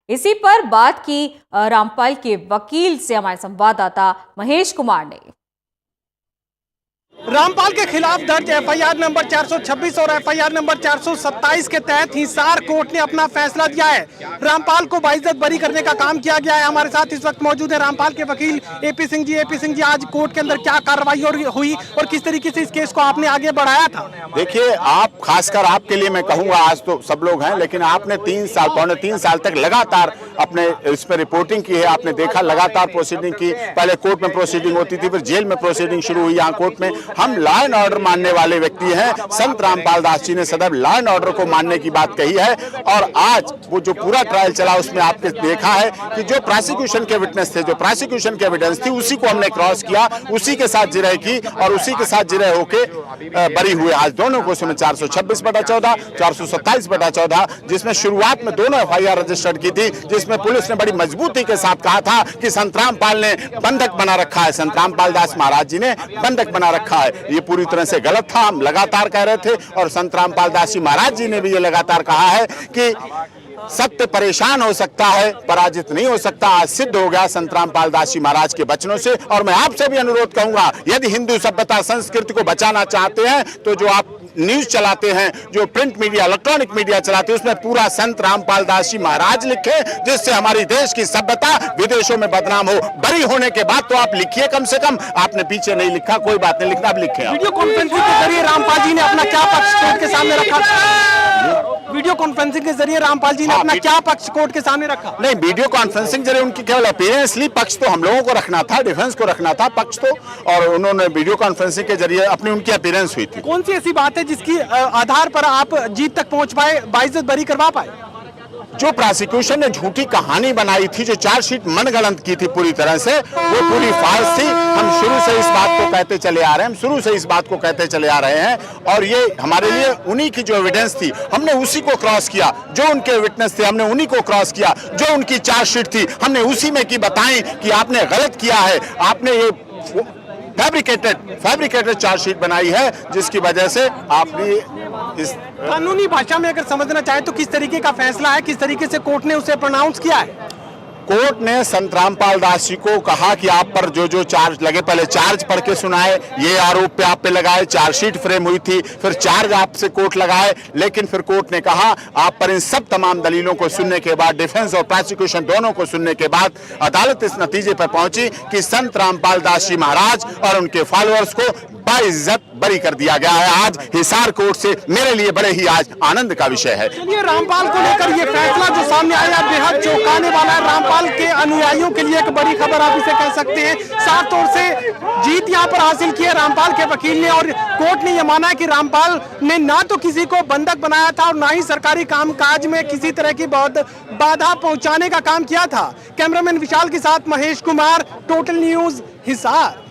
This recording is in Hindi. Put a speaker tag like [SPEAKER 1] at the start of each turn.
[SPEAKER 1] इसी पर बात की रामपाल के वकील से हमारे संवाददाता महेश कुमार ने।
[SPEAKER 2] रामपाल के खिलाफ दर्ज एफआईआर नंबर 426 और एफआईआर नंबर 427 के तहत हिसार कोर्ट ने अपना फैसला दिया है। रामपाल को बाइज्जत बरी करने का काम किया गया है। हमारे साथ इस वक्त मौजूद है रामपाल के वकील एपी सिंह जी। एपी सिंह जी, आज कोर्ट के अंदर क्या कार्रवाई हुई और किस तरीके से इस केस को आपने आगे बढ़ाया था?
[SPEAKER 3] देखिए, आप खासकर आपके लिए मैं कहूंगा, आज तो सब लोग हैं, लेकिन आपने 3 साल, पौने 3 साल तक लगातार अपने इस पर रिपोर्टिंग की है। आपने देखा लगातार प्रोसीडिंग की, पहले कोर्ट में प्रोसीडिंग होती थी, फिर जेल में प्रोसीडिंग शुरू हुई, यहाँ कोर्ट में। हम लॉ एंड ऑर्डर मानने वाले व्यक्ति हैं। संत रामपाल दास जी ने सदैव लॉ एंड ऑर्डर को मानने की बात कही है और आज वो जो पूरा ट्रायल चला उसमें आपने देखा है कि जो प्रोसिक्यूशन के विटनेस थे, जो प्रोसिक्यूशन के एविडेंस थी, उसी को हमने क्रॉस किया, उसी के साथ जिरह की और उसी के साथ जिरह होके बरी हुए। आज दोनों को उसमें 426/14, 427/14, जिसमें शुरुआत में दोनों एफआईआर रजिस्टर्ड की थी, जिसमें पुलिस ने बड़ी मजबूती के साथ कहा था कि संत रामपाल ने बंधक बना रखा है, संत रामपाल दास महाराज जी ने बंधक बना रखा है। ये पूरी तरह से गलत था, हम लगातार कह रहे थे और संत रामपाल दास जी महाराज जी ने भी ये लगातार कहा है कि सत्य परेशान हो सकता है, पराजित नहीं हो सकता। आज सिद्ध हो गया संत रामपाल दास जी महाराज के वचनों से। और मैं आपसे भी अनुरोध कहूंगा, यदि हिंदू सभ्यता संस्कृति को बचाना चाहते हैं तो जो आप न्यूज चलाते हैं, जो प्रिंट मीडिया, इलेक्ट्रॉनिक मीडिया चलाते हैं, उसमें पूरा संत रामपाल दास जी महाराज लिखे, जिससे हमारी देश की सभ्यता विदेशों में बदनाम हो। बरी होने के बाद तो आप लिखिए, कम से कम आपने पीछे नहीं लिखा, कोई बात नहीं, लिखना आप लिखे।
[SPEAKER 2] वीडियो कॉन्फ्रेंसिंग के जरिए रामपाल जी ने अपना क्या पक्ष कोर्ट के सामने रखा? वीडियो कॉन्फ्रेंसिंग के जरिए रामपाल जी ने अपना क्या पक्ष कोर्ट के सामने रखा?
[SPEAKER 3] नहीं, वीडियो कॉन्फ्रेंसिंग जरिए उनकी केवल अपीयरेंस ली, पक्ष तो हम लोगों को रखना था, डिफेंस को रखना था पक्ष तो, और उन्होंने वीडियो कॉन्फ्रेंसिंग के जरिए अपनी उनकी अपीयरेंस हुई थी।
[SPEAKER 2] कौन सी ऐसी बात है जिसकी आधार पर आप जीत तक पहुंच पाए, बाइज्जत बरी करवा पाए?
[SPEAKER 3] जो प्रोसिक्यूशन ने झूठी कहानी बनाई थी, जो चार्जशीट मनगढ़ंत की थी पूरी तरह से, वो पूरी फार्स थी। हम शुरू से इस बात को कहते चले आ रहे हैं, हम शुरू से इस बात को कहते चले आ रहे हैं और ये हमारे लिए उन्हीं की जो एविडेंस थी, हमने उसी को क्रॉस किया। जो उनके विटनेस थे, हमने उन्हीं को क्रॉस किया। जो उनकी चार्जशीट थी, हमने उसी में की बताई कि आपने गलत किया है, आपने ये फैब्रिकेटेड चार्जशीट बनाई है, जिसकी वजह से आपने इस
[SPEAKER 2] कानूनी भाषा में अगर समझना चाहे तो किस तरीके का फैसला है, किस तरीके से कोर्ट ने उसे प्रोनाउंस किया है?
[SPEAKER 3] कोर्ट ने संत रामपाल दास जी को कहा कि आप पर जो जो चार्ज लगे, पहले चार्ज पढ़ के सुनाए, ये आरोप पे आप पे लगाए, चार्जशीट फ्रेम हुई थी, फिर चार्ज आपसे कोर्ट लगाए, लेकिन फिर कोर्ट ने कहा आप पर इन सब तमाम दलीलों को सुनने के बाद, डिफेंस और प्रोसिक्यूशन दोनों को सुनने के बाद, अदालत इस नतीजे पर पहुंची कि संत रामपाल दास जी महाराज और उनके फॉलोअर्स को बाइज्जत बरी कर दिया गया है। आज हिसार कोर्ट से मेरे लिए बड़े ही आज आनंद का विषय है।
[SPEAKER 2] चलिए, रामपाल को लेकर ये फैसला जो सामने आया बेहद चौंकाने वाला है। रामपाल के अनुयायियों के लिए एक बड़ी खबर आप इसे कह सकते हैं। साफ तौर से जीत यहाँ पर हासिल की है रामपाल के वकील ने और कोर्ट ने यह माना है कि रामपाल ने ना तो किसी को बंधक बनाया था और ना ही सरकारी कामकाज में किसी तरह की बाधा पहुंचाने का काम किया था। कैमरामैन विशाल के साथ महेश कुमार, टोटल न्यूज, हिसार।